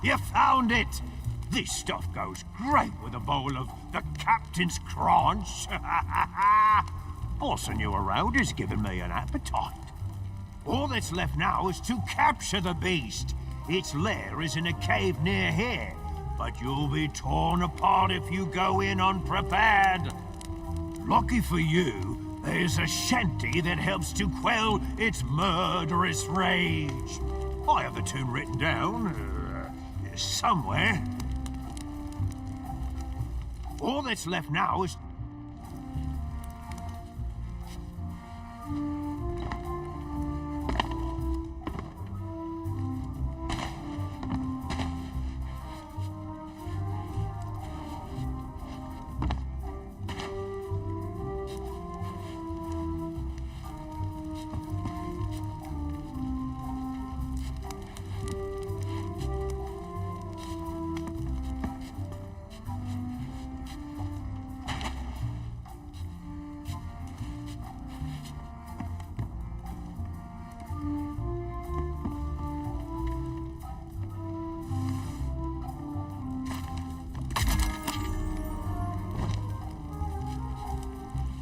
You found it! This stuff goes great with a bowl of the captain's crunch. Bossing you around has given me an appetite. All that's left now is to capture the beast. Its lair is in a cave near here, but you'll be torn apart if you go in unprepared. Lucky for you, there's a shanty that helps to quell its murderous rage. I have the tune written down somewhere. All that's left now is...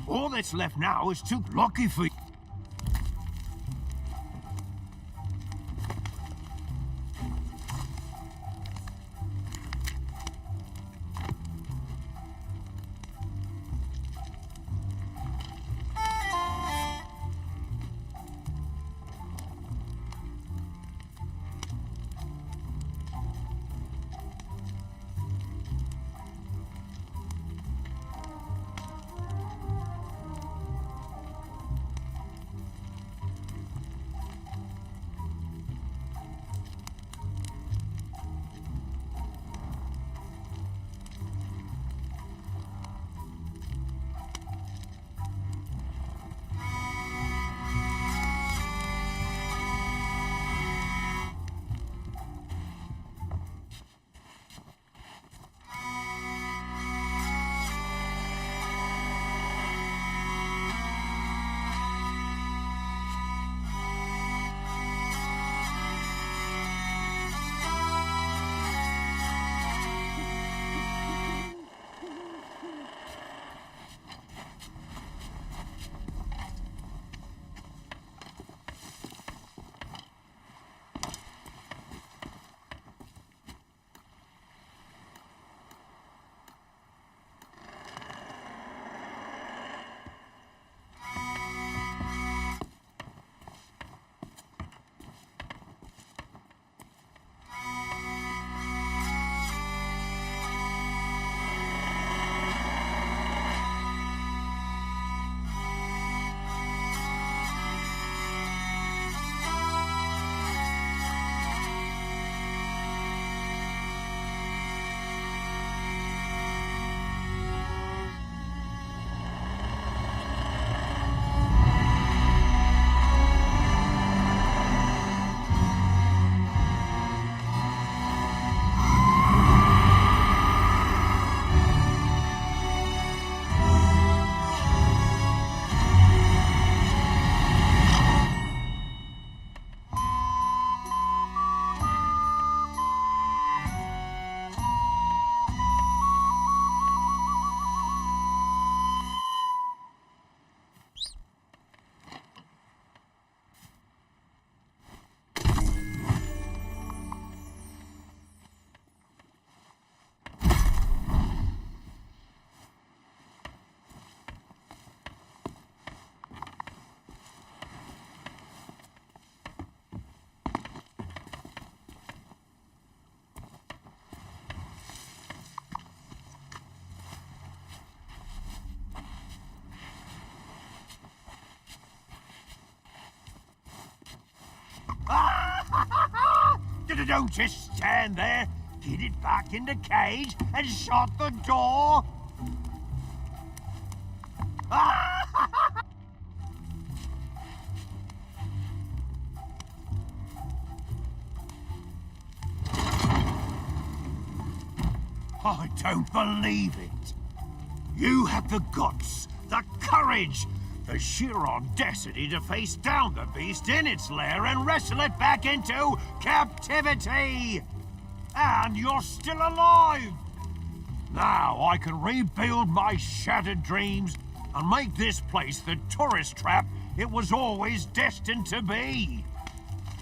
All that's left now is to... Lucky for you. Don't just stand there. Get it back in the cage and shut the door. I don't believe it. You have the guts, the courage, the sheer audacity to face down the beast in its lair and wrestle it back into captivity. And you're still alive! Now I can rebuild my shattered dreams and make this place the tourist trap it was always destined to be.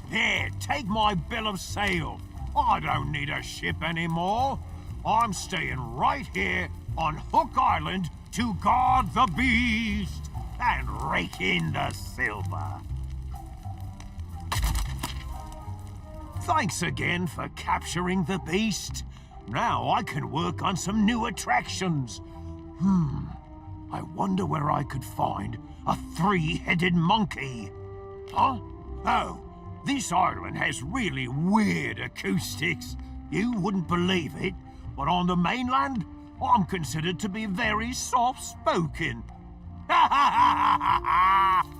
Here, take my bill of sale. I don't need a ship anymore. I'm staying right here on Hook Island to guard the beast and rake in the silver. Thanks again for capturing the beast. Now I can work on some new attractions. I wonder where I could find a three-headed monkey. Huh? Oh, this island has really weird acoustics. You wouldn't believe it, but on the mainland, I'm considered to be very soft-spoken. Ha ha ha ha ha!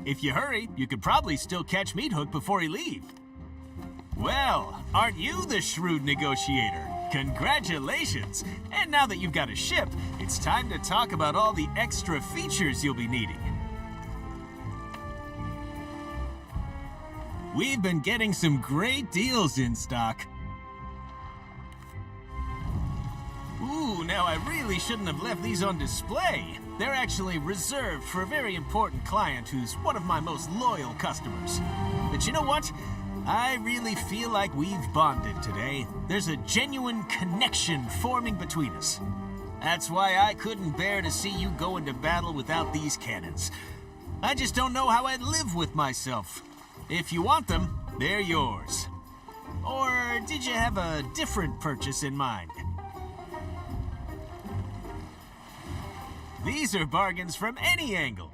If you hurry, you could probably still catch Meat Hook before he leaves. Well, aren't you the shrewd negotiator? Congratulations! And now that you've got a ship, it's time to talk about all the extra features you'll be needing. We've been getting some great deals in stock. Ooh, now I really shouldn't have left these on display. They're actually reserved for a very important client who's one of my most loyal customers. But you know what? I really feel like we've bonded today. There's a genuine connection forming between us. That's why I couldn't bear to see you go into battle without these cannons. I just don't know how I'd live with myself. If you want them, they're yours. Or did you have a different purchase in mind? These are bargains from any angle.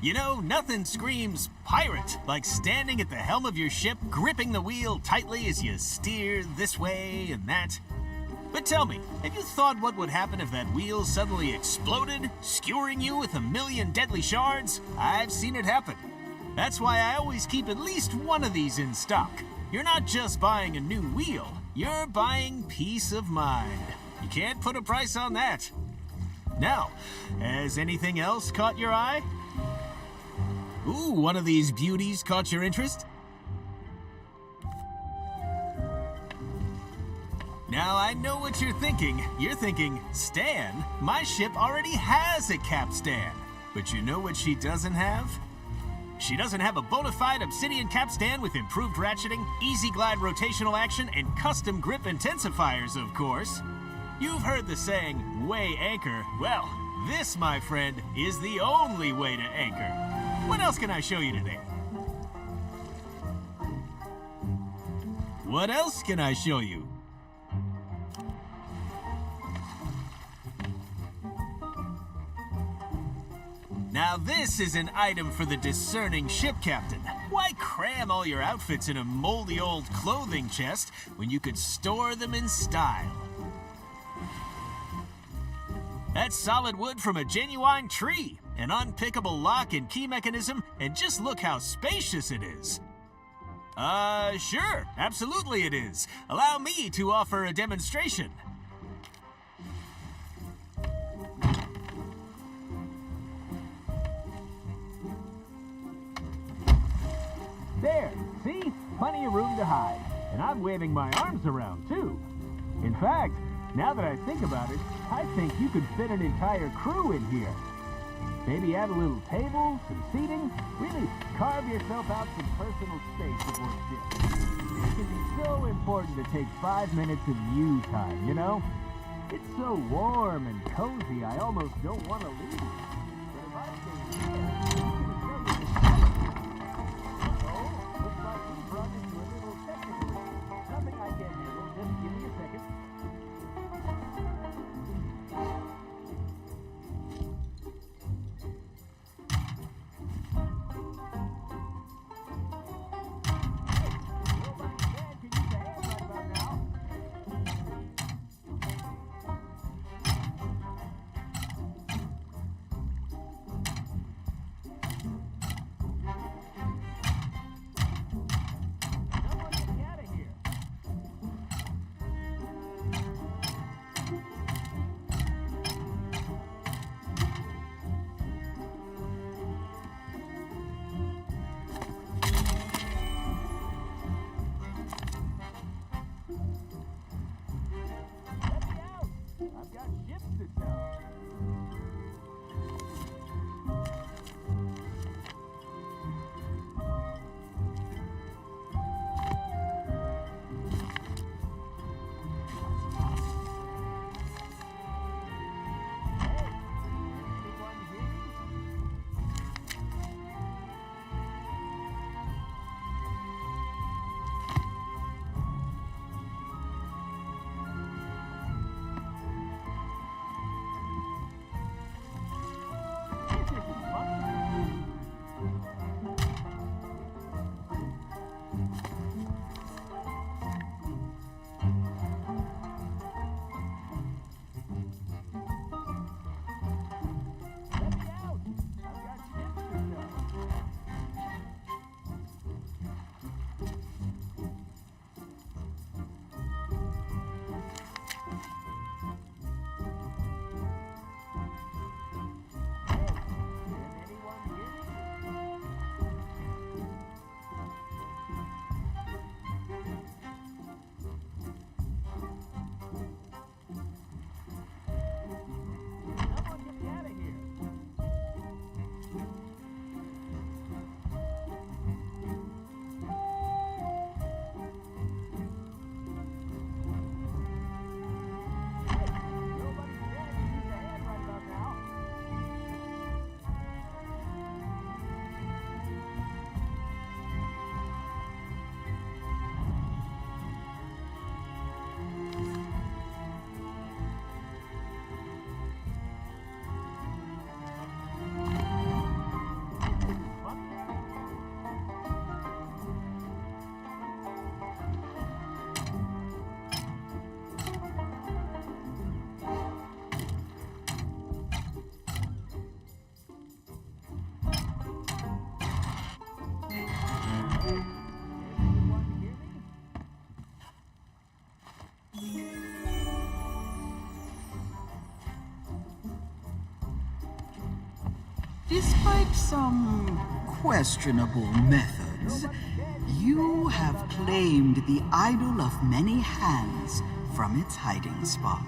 You know, nothing screams pirate like standing at the helm of your ship, gripping the wheel tightly as you steer this way and that. But tell me, have you thought what would happen if that wheel suddenly exploded, skewering you with 1,000,000 deadly shards? I've seen it happen. That's why I always keep at least one of these in stock. You're not just buying a new wheel, you're buying peace of mind. You can't put a price on that. Now, has anything else caught your eye? Ooh, one of these beauties caught your interest? Now, I know what you're thinking. You're thinking, Stan, my ship already has a capstan. But you know what she doesn't have? She doesn't have a bona fide obsidian capstan with improved ratcheting, easy glide rotational action, and custom grip intensifiers, of course. You've heard the saying, weigh anchor. Well, this, my friend, is the only way to anchor. What else can I show you today? What else can I show you? Now this is an item for the discerning ship captain. Why cram all your outfits in a moldy old clothing chest when you could store them in style? That's solid wood from a genuine tree. an unpickable lock and key mechanism, and just look how spacious it is. Sure, absolutely it is. Allow me to offer a demonstration. There, see? Plenty of room to hide. And I'm waving my arms around, too. In fact, now that I think about it, I think you could fit an entire crew in here. Maybe add a little table, some seating, really carve yourself out some personal space before ship. It can be so important to take 5 minutes of you time, you know? It's so warm and cozy, I almost don't want to leave. But if I stay here, I'm going to tell you this. Uh-oh, looks like we brought into a little technical issue. Nothing I can handle, just give me a second. I've got ships to sell. Despite some questionable methods, you have claimed the idol of many hands from its hiding spot.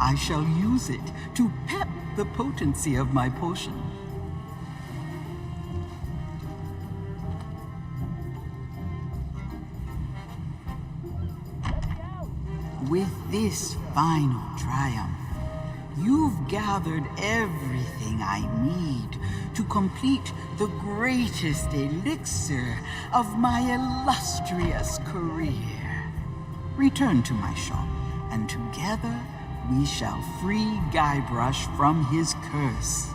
I shall use it to pep the potency of my potion. With this final triumph, you've gathered everything I need to complete the greatest elixir of my illustrious career. Return to my shop, and together we shall free Guybrush from his curse.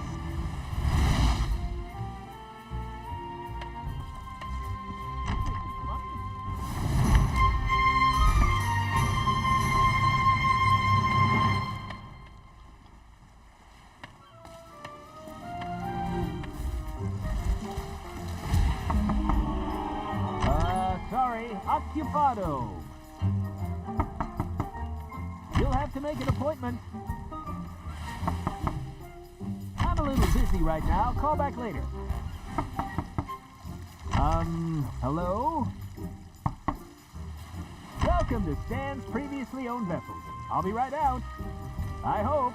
occupado. You'll have to make an appointment. I'm a little busy right now. Call back later. Hello? Welcome to Stan's previously owned vessels. I'll be right out. I hope.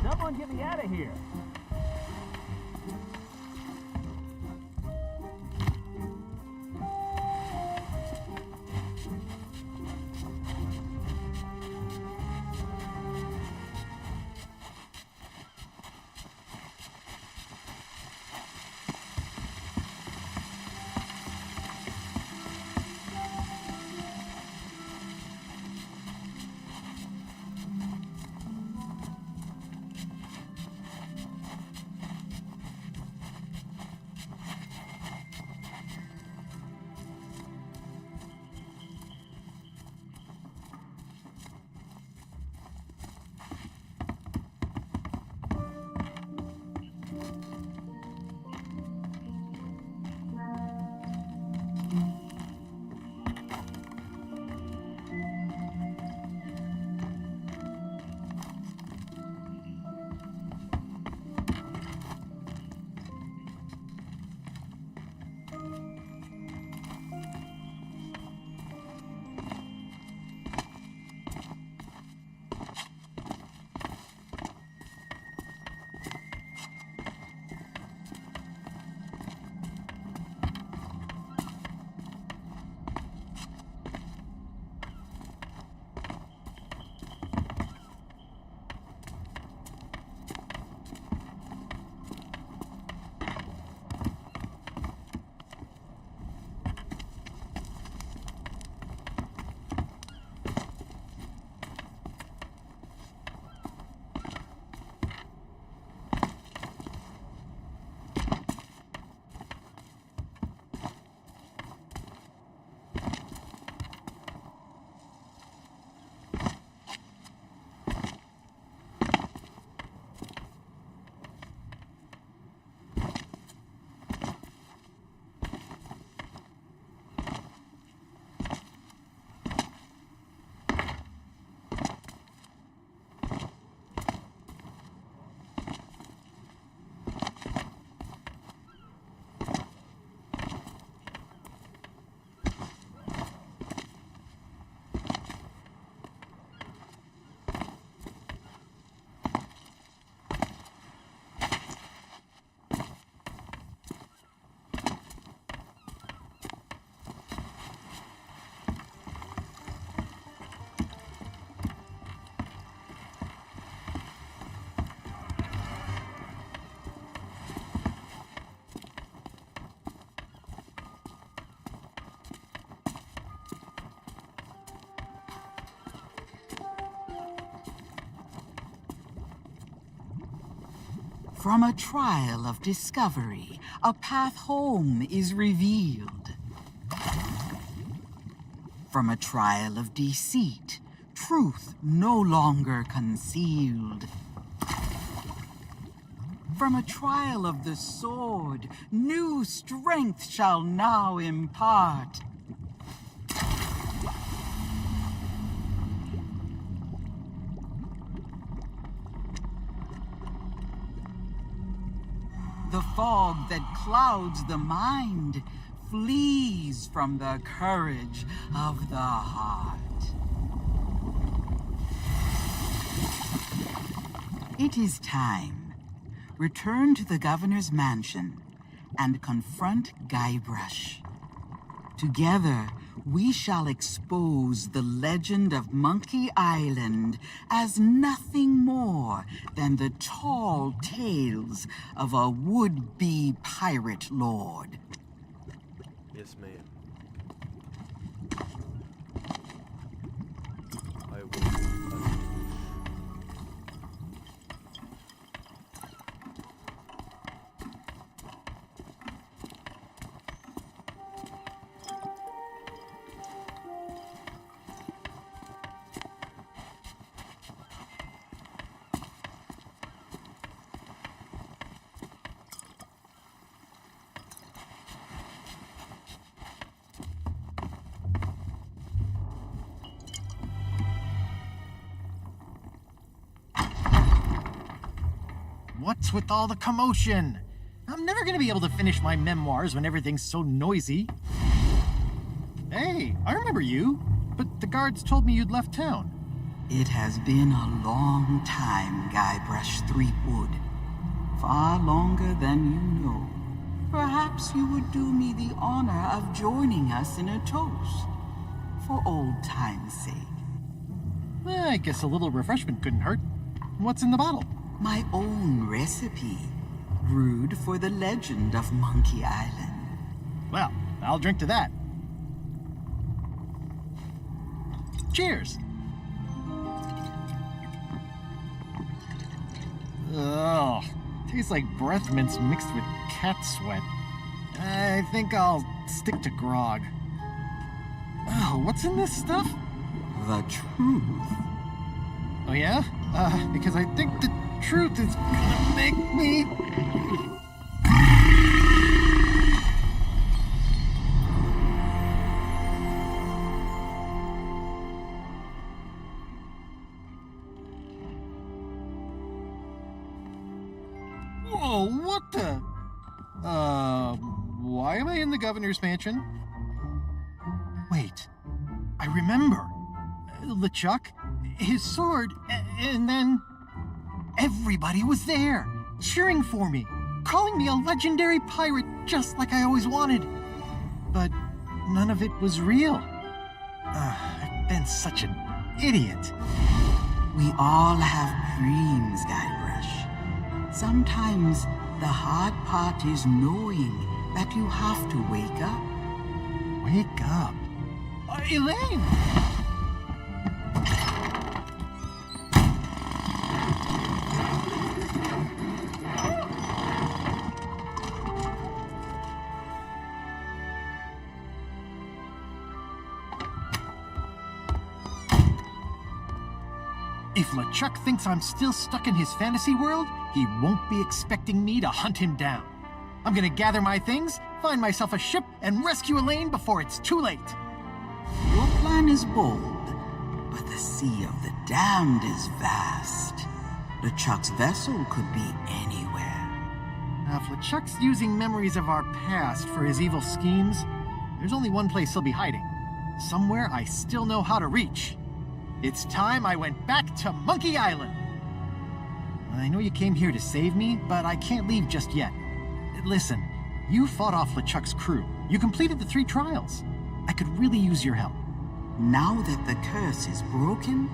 Someone get me out of here. From a trial of discovery, a path home is revealed. From a trial of deceit, truth no longer concealed. From a trial of the sword, new strength shall now impart. The fog that clouds the mind flees from the courage of the heart. It is time. Return to the governor's mansion and confront Guybrush. Together, we shall expose the legend of Monkey Island as nothing more than the tall tales of a would-be pirate lord. Yes, ma'am. I will. What's with all the commotion? I'm never gonna be able to finish my memoirs when everything's so noisy. Hey, I remember you, but the guards told me you'd left town. It has been a long time, Guybrush Threepwood. Far longer than you know. Perhaps you would do me the honor of joining us in a toast. For old time's sake. I guess a little refreshment couldn't hurt. What's in the bottle? My own recipe. Brewed for the legend of Monkey Island. Well, I'll drink to that. Cheers! Ugh, tastes like breath mints mixed with cat sweat. I think I'll stick to grog. Oh, what's in this stuff? The truth. Oh yeah? Because I think the truth is gonna make me... Whoa, what the... why am I in the governor's mansion? Wait, I remember. LeChuck, his sword, and then... Everybody was there, cheering for me, calling me a legendary pirate just like I always wanted. But none of it was real. I've been such an idiot. We all have dreams, Guybrush. Sometimes the hard part is knowing that you have to wake up. Wake up? Elaine! If LeChuck thinks I'm still stuck in his fantasy world, he won't be expecting me to hunt him down. I'm gonna gather my things, find myself a ship, and rescue Elaine before it's too late. Your plan is bold, but the sea of the damned is vast. LeChuck's vessel could be anywhere. Now, if LeChuck's using memories of our past for his evil schemes, there's only one place he'll be hiding. Somewhere I still know how to reach. It's time I went back to Monkey Island. I know you came here to save me, but I can't leave just yet. Listen, you fought off LeChuck's crew. You completed the 3 trials. I could really use your help. Now that the curse is broken,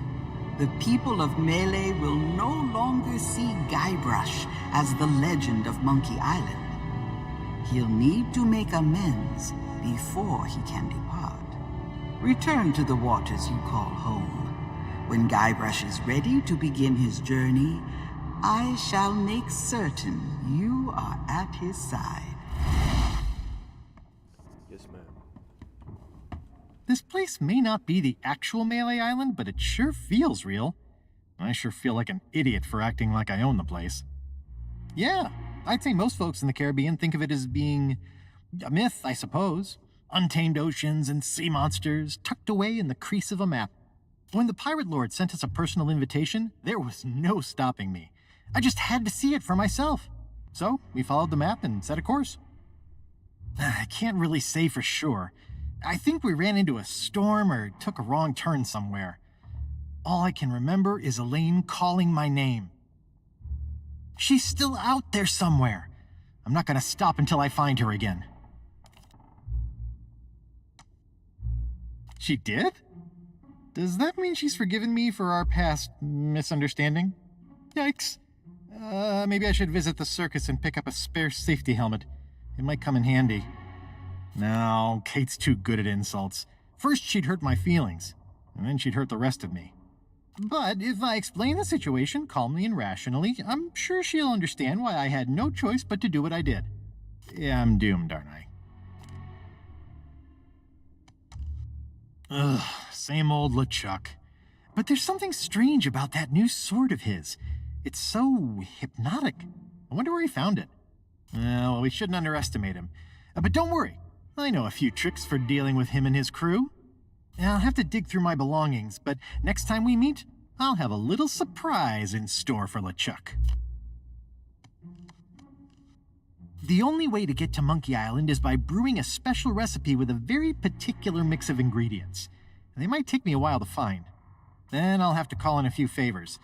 the people of Melee will no longer see Guybrush as the legend of Monkey Island. He'll need to make amends before he can depart. Return to the waters you call home. When Guybrush is ready to begin his journey, I shall make certain you are at his side. Yes, ma'am. This place may not be the actual Melee Island, but it sure feels real. I sure feel like an idiot for acting like I own the place. Yeah, I'd say most folks in the Caribbean think of it as being a myth, I suppose. Untamed oceans and sea monsters tucked away in the crease of a map. When the Pirate Lord sent us a personal invitation, there was no stopping me. I just had to see it for myself. So we followed the map and set a course. I can't really say for sure. I think we ran into a storm or took a wrong turn somewhere. All I can remember is Elaine calling my name. She's still out there somewhere. I'm not gonna stop until I find her again. She did? Does that mean she's forgiven me for our past misunderstanding? Yikes. Maybe I should visit the circus and pick up a spare safety helmet. It might come in handy. No, Kate's too good at insults. First she'd hurt my feelings, and then she'd hurt the rest of me. But if I explain the situation calmly and rationally, I'm sure she'll understand why I had no choice but to do what I did. Yeah, I'm doomed, aren't I? Ugh, same old LeChuck. But there's something strange about that new sword of his. It's so hypnotic. I wonder where he found it. Well, we shouldn't underestimate him. But don't worry. I know a few tricks for dealing with him and his crew. I'll have to dig through my belongings, but next time we meet, I'll have a little surprise in store for LeChuck. The only way to get to Monkey Island is by brewing a special recipe with a very particular mix of ingredients. They might take me a while to find. Then I'll have to call in a few favors.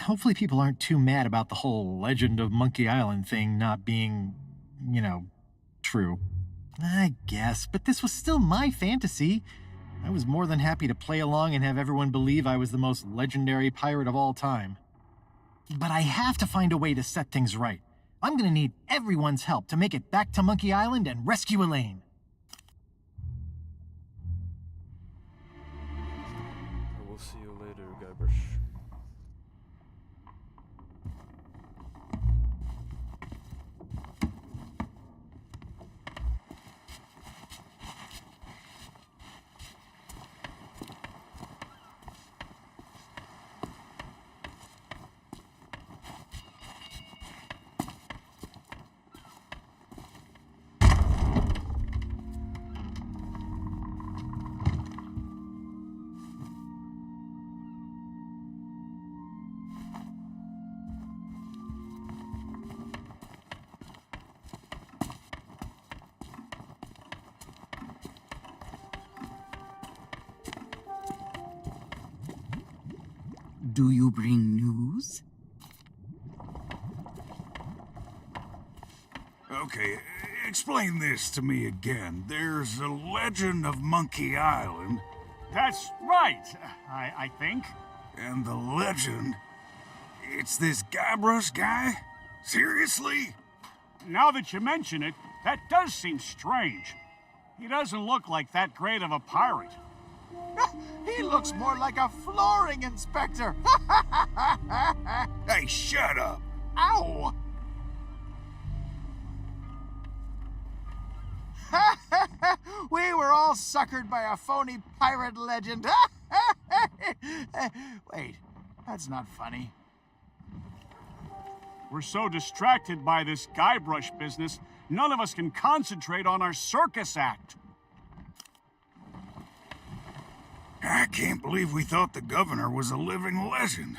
Hopefully people aren't too mad about the whole Legend of Monkey Island thing not being, true. I guess, but this was still my fantasy. I was more than happy to play along and have everyone believe I was the most legendary pirate of all time. But I have to find a way to set things right. I'm gonna need everyone's help to make it back to Monkey Island and rescue Elaine. I will see you later, Guybrush. Do you bring news? Okay, explain this to me again. There's a legend of Monkey Island, That's right, I think. and the legend... It's this Guybrush guy? Seriously? Now that you mention it, that does seem strange. He doesn't look like that great of a pirate. He looks more like a flooring inspector. Hey, shut up! Ow! We were all suckered by a phony pirate legend. Wait, that's not funny. We're so distracted by this Guybrush business, none of us can concentrate on our circus act. I can't believe we thought the governor was a living legend.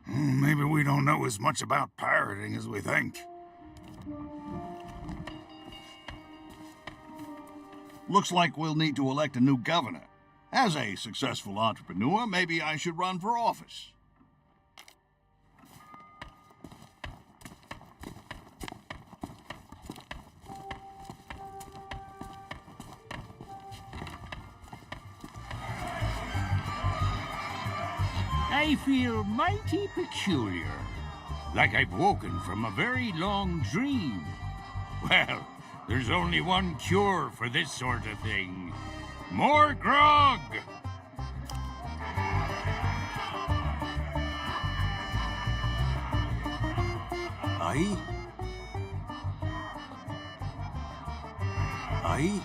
Maybe we don't know as much about pirating as we think. Looks like we'll need to elect a new governor. As a successful entrepreneur, maybe I should run for office. I feel mighty peculiar, like I've woken from a very long dream. Well, there's only one cure for this sort of thing. More grog! Aye? Aye?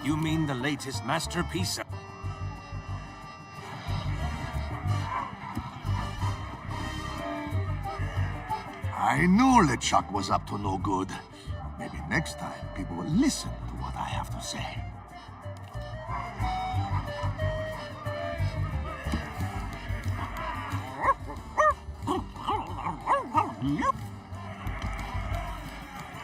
You mean the latest masterpiece? I knew LeChuck was up to no good. Maybe next time people will listen to what I have to say.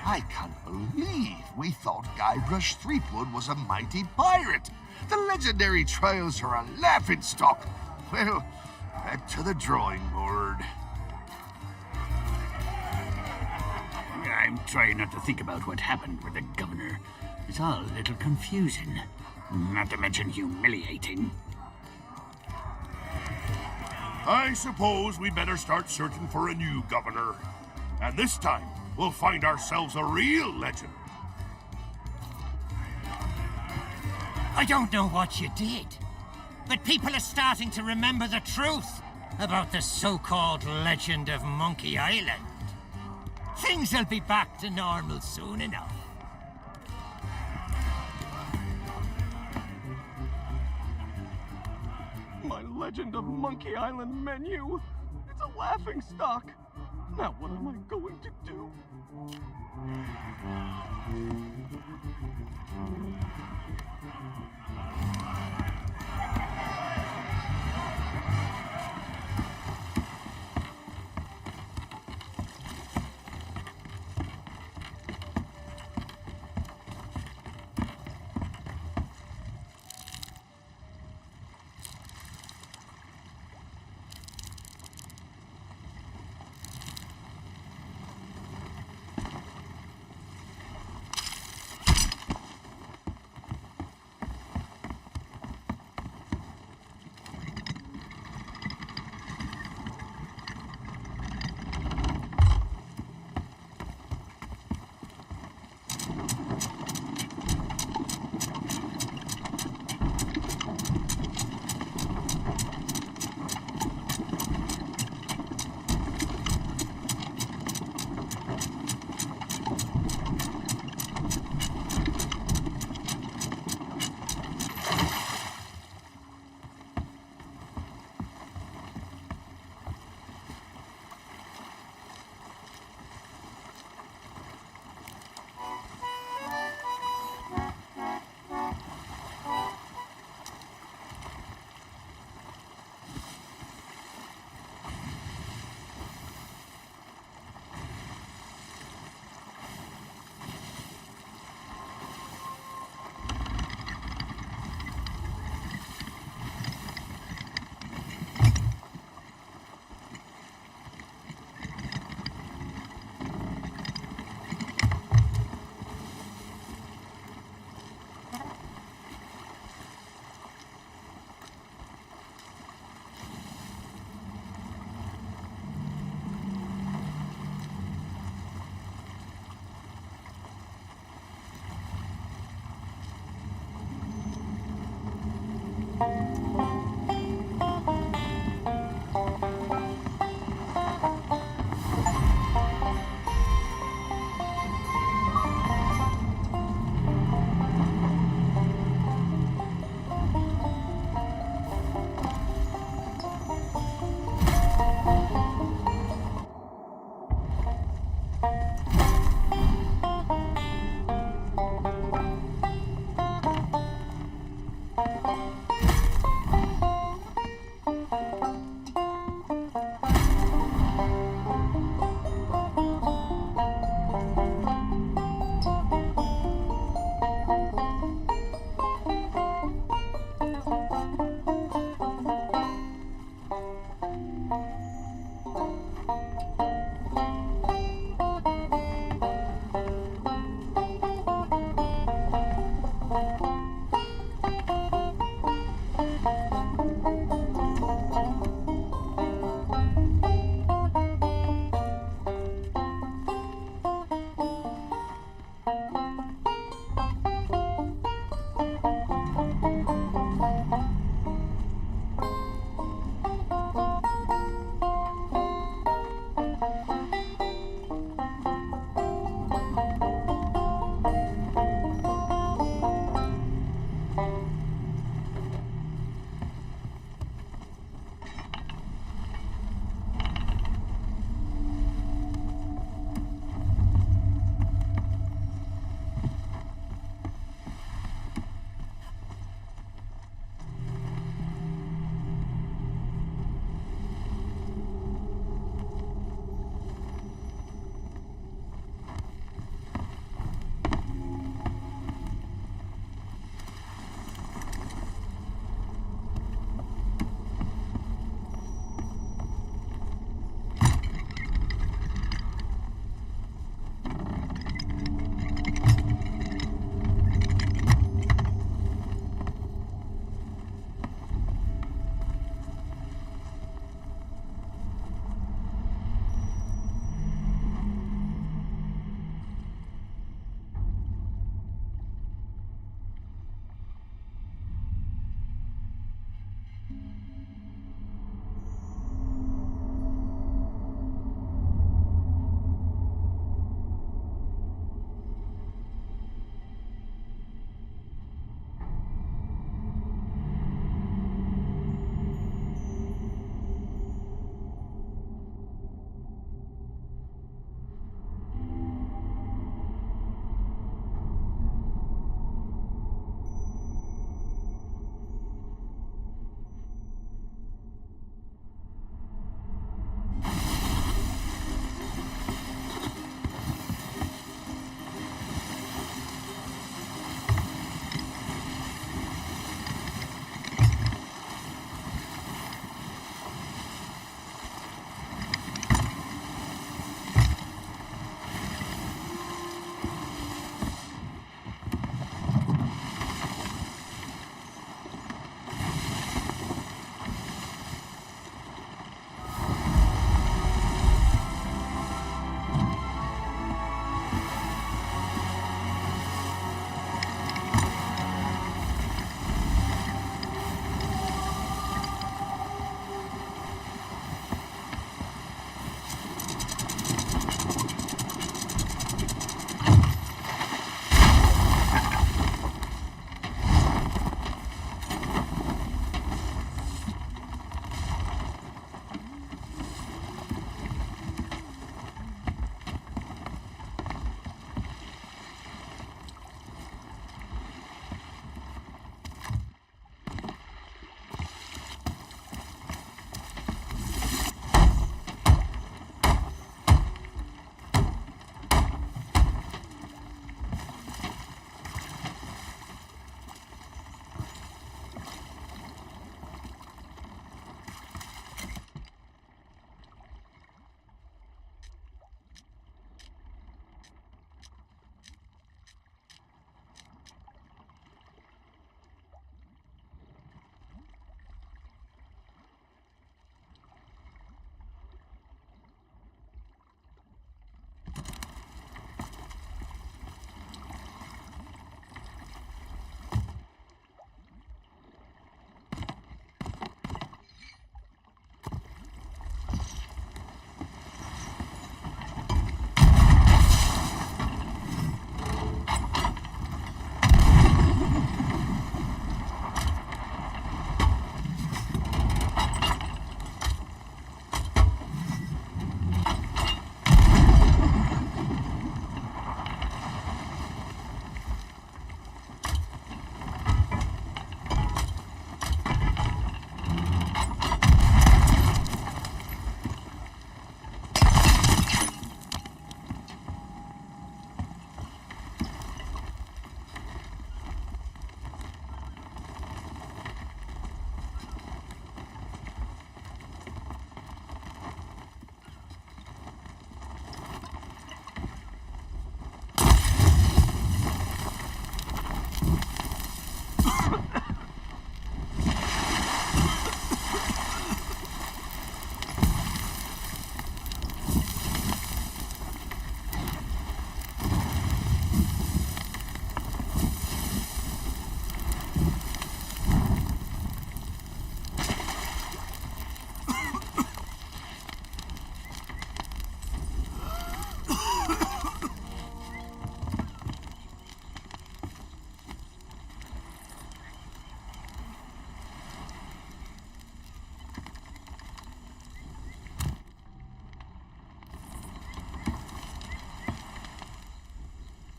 I can't believe we thought Guybrush Threepwood was a mighty pirate. The legendary trails are a laughingstock. Well, back to the drawing board. I'm trying not to think about what happened with the governor. It's all a little confusing. Not to mention humiliating. I suppose we better start searching for a new governor. And this time, we'll find ourselves a real legend. I don't know what you did, but people are starting to remember the truth about the so-called Legend of Monkey Island. Things will be back to normal soon enough. My Legend of Monkey Island menu. It's a laughingstock. Now what am I going to do?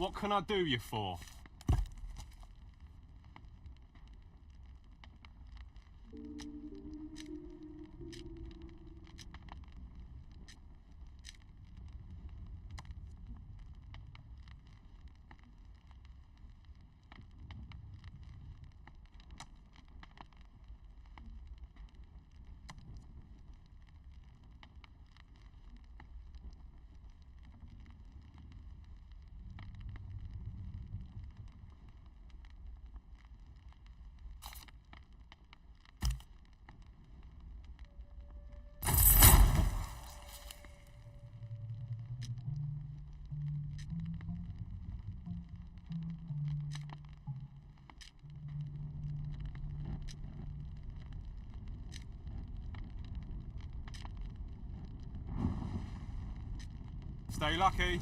What can I do you for? Stay lucky.